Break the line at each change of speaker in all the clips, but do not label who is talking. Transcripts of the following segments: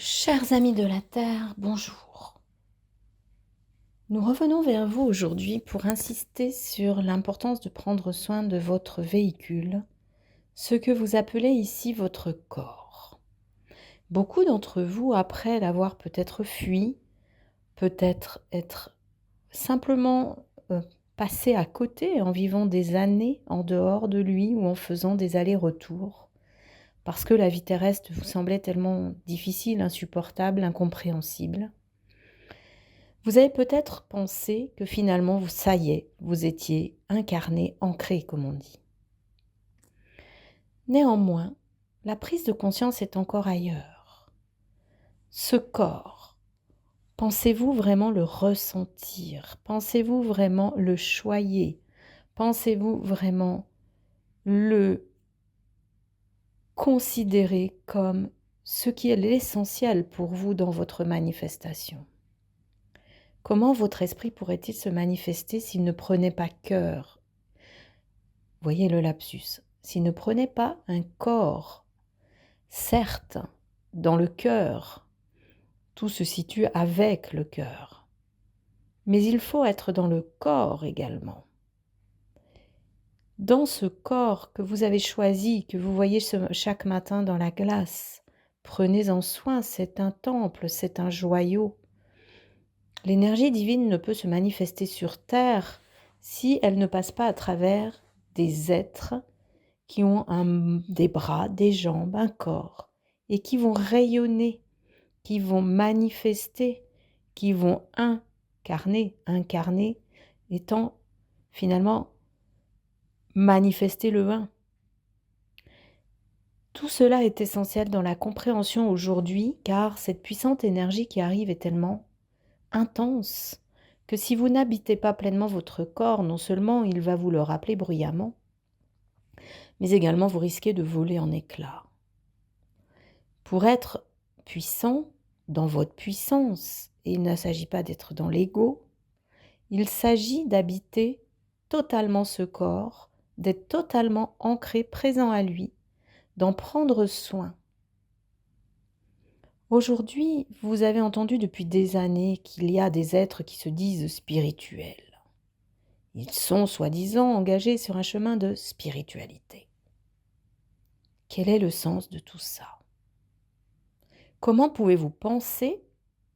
Chers amis de la Terre, bonjour. Nous revenons vers vous aujourd'hui pour insister sur l'importance de prendre soin de votre véhicule, ce que vous appelez ici votre corps. Beaucoup d'entre vous, après l'avoir peut-être fui, peut-être être simplement passé à côté en vivant des années en dehors de lui ou en faisant des allers-retours, parce que la vie terrestre vous semblait tellement difficile, insupportable, incompréhensible. Vous avez peut-être pensé que finalement, ça y est, vous étiez incarné, ancré, comme on dit. Néanmoins, la prise de conscience est encore ailleurs. Ce corps, pensez-vous vraiment le ressentir? Pensez-vous vraiment le choyer? Pensez-vous vraiment le considérer comme ce qui est l'essentiel pour vous dans votre manifestation? Comment votre esprit pourrait-il se manifester s'il ne prenait pas cœur? Voyez le lapsus. S'il ne prenait pas un corps, certes, dans le cœur, tout se situe avec le cœur, mais il faut être dans le corps également. Dans ce corps que vous avez choisi, que vous voyez chaque matin dans la glace, prenez-en soin, c'est un temple, c'est un joyau. L'énergie divine ne peut se manifester sur Terre si elle ne passe pas à travers des êtres qui ont des bras, des jambes, un corps, et qui vont rayonner, qui vont manifester, qui vont incarner, étant finalement manifester le un. Tout cela est essentiel dans la compréhension aujourd'hui, car cette puissante énergie qui arrive est tellement intense que si vous n'habitez pas pleinement votre corps, non seulement il va vous le rappeler bruyamment, mais également vous risquez de voler en éclats. Pour être puissant dans votre puissance, et il ne s'agit pas d'être dans l'ego, il s'agit d'habiter totalement ce corps, d'être totalement ancré, présent à lui, d'en prendre soin. Aujourd'hui, vous avez entendu depuis des années qu'il y a des êtres qui se disent spirituels. Ils sont soi-disant engagés sur un chemin de spiritualité. Quel est le sens de tout ça ? Comment pouvez-vous penser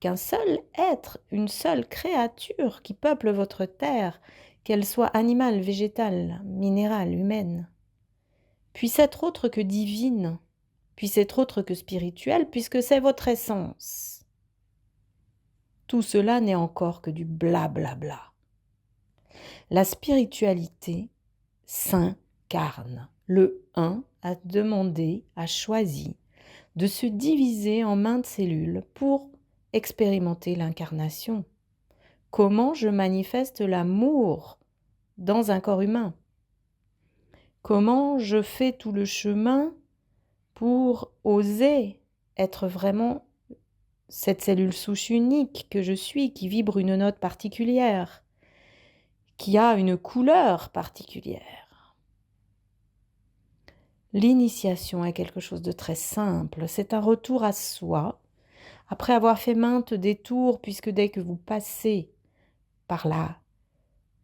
qu'un seul être, une seule créature qui peuple votre terre, qu'elle soit animale, végétale, minérale, humaine, puisse être autre que divine, puisse être autre que spirituelle, puisque c'est votre essence? Tout cela n'est encore que du blablabla. La spiritualité s'incarne. Le un a demandé, a choisi de se diviser en maintes cellules pour expérimenter l'incarnation. Comment je manifeste l'amour dans un corps humain? Comment je fais tout le chemin pour oser être vraiment cette cellule souche unique que je suis, qui vibre une note particulière, qui a une couleur particulière? L'initiation est quelque chose de très simple, c'est un retour à soi, après avoir fait maintes détours, puisque dès que vous passez par la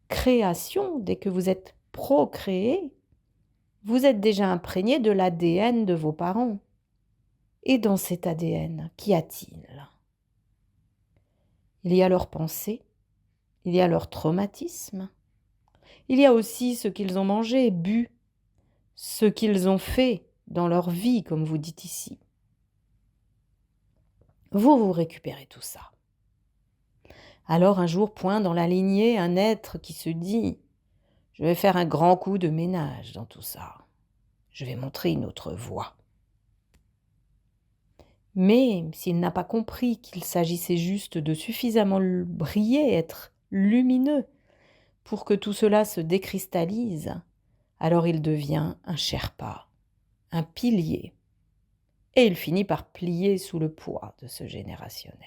création, dès que vous êtes procréé, vous êtes déjà imprégné de l'ADN de vos parents. Et dans cet ADN, qu'y a-t-il? Il y a leurs pensées, il y a leur traumatisme, il y a aussi ce qu'ils ont mangé, bu, ce qu'ils ont fait dans leur vie, comme vous dites ici. Vous récupérez tout ça. Alors un jour pointe dans la lignée un être qui se dit « Je vais faire un grand coup de ménage dans tout ça. Je vais montrer une autre voie. » Mais s'il n'a pas compris qu'il s'agissait juste de suffisamment briller, être lumineux, pour que tout cela se décristallise, alors il devient un Sherpa, un pilier, et il finit par plier sous le poids de ce générationnel.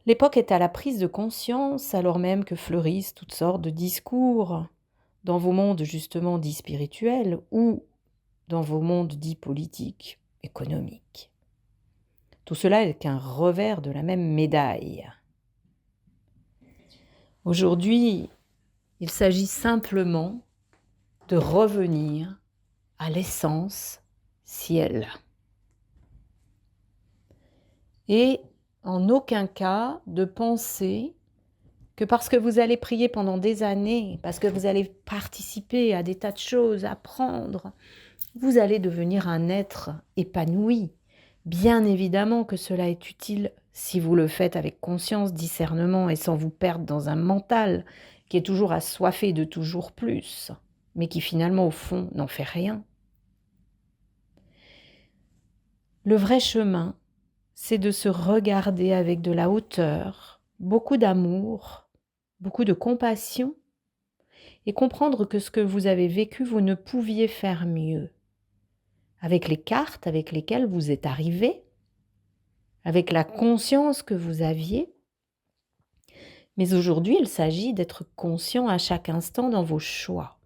L'époque est à la prise de conscience, alors même que fleurissent toutes sortes de discours dans vos mondes justement dits spirituels ou dans vos mondes dits politiques économique. Tout cela n'est qu'un revers de la même médaille. Aujourd'hui, il s'agit simplement de revenir à l'essence ciel. Et en aucun cas de penser que parce que vous allez prier pendant des années, parce que vous allez participer à des tas de choses, apprendre, vous allez devenir un être épanoui. Bien évidemment que cela est utile si vous le faites avec conscience, discernement et sans vous perdre dans un mental qui est toujours assoiffé de toujours plus, mais qui finalement au fond n'en fait rien. Le vrai chemin, c'est de se regarder avec de la hauteur, beaucoup d'amour, beaucoup de compassion et comprendre que ce que vous avez vécu, vous ne pouviez faire mieux. Avec les cartes avec lesquelles vous êtes arrivé, avec la conscience que vous aviez. Mais aujourd'hui, il s'agit d'être conscient à chaque instant dans vos choix.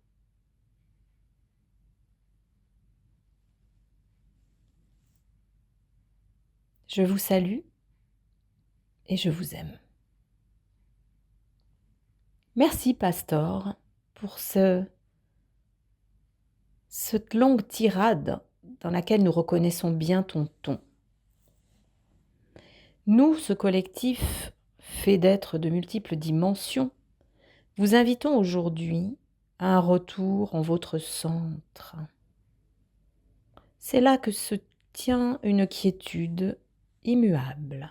Je vous salue et je vous aime. Merci, Pastor, pour cette longue tirade dans laquelle nous reconnaissons bien ton ton. Nous, ce collectif fait d'êtres de multiples dimensions, vous invitons aujourd'hui à un retour en votre centre. C'est là que se tient une quiétude immuable.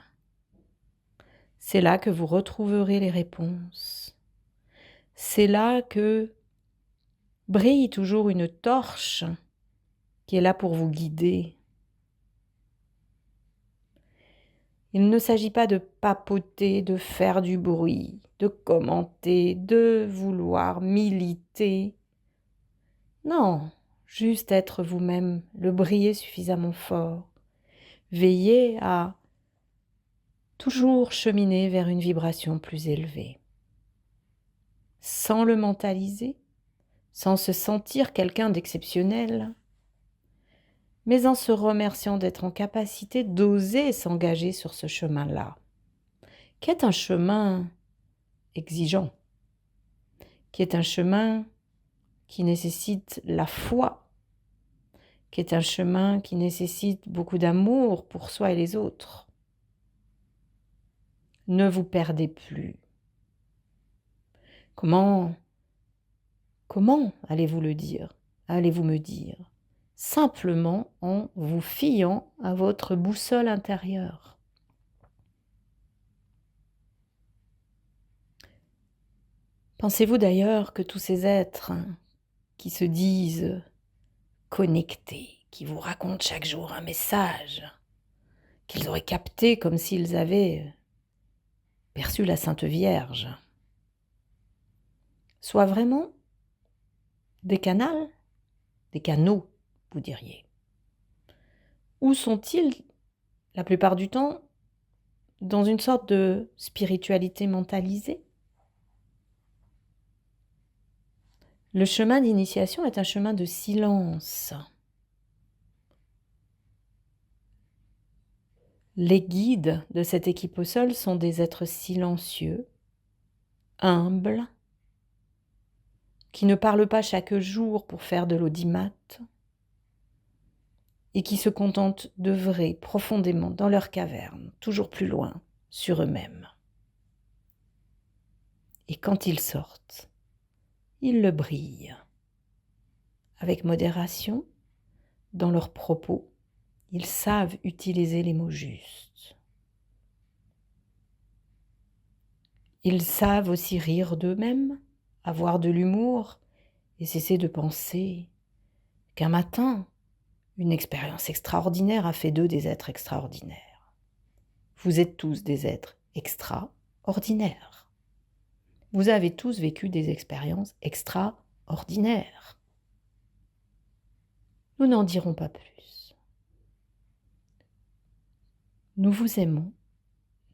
C'est là que vous retrouverez les réponses. C'est là que brille toujours une torche qui est là pour vous guider. Il ne s'agit pas de papoter, de faire du bruit, de commenter, de vouloir militer. Non, juste être vous-même, le briller suffisamment fort. Veillez à toujours cheminer vers une vibration plus élevée. Sans le mentaliser, sans se sentir quelqu'un d'exceptionnel, mais en se remerciant d'être en capacité d'oser s'engager sur ce chemin-là, qui est un chemin exigeant, qui est un chemin qui nécessite la foi, qui est un chemin qui nécessite beaucoup d'amour pour soi et les autres. Ne vous perdez plus. Comment allez-vous le dire? Allez-vous me dire? Simplement en vous fiant à votre boussole intérieure. Pensez-vous d'ailleurs que tous ces êtres qui se disent connectés, qui vous racontent chaque jour un message qu'ils auraient capté comme s'ils avaient perçu la Sainte Vierge, soient vraiment des canaux, vous diriez? Ou sont-ils, la plupart du temps, dans une sorte de spiritualité mentalisée? Le chemin d'initiation est un chemin de silence. Les guides de cette équipe au sol sont des êtres silencieux, humbles, qui ne parlent pas chaque jour pour faire de l'audimat et qui se contentent d'œuvrer profondément dans leur caverne, toujours plus loin, sur eux-mêmes. Et quand ils sortent, ils le brillent. Avec modération, dans leurs propos, ils savent utiliser les mots justes. Ils savent aussi rire d'eux-mêmes, avoir de l'humour et cesser de penser qu'un matin, une expérience extraordinaire a fait d'eux des êtres extraordinaires. Vous êtes tous des êtres extraordinaires. Vous avez tous vécu des expériences extraordinaires. Nous n'en dirons pas plus. Nous vous aimons,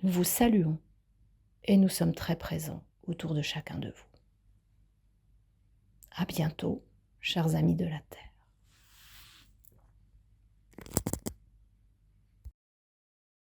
nous vous saluons et nous sommes très présents autour de chacun de vous. À bientôt, chers amis de la Terre.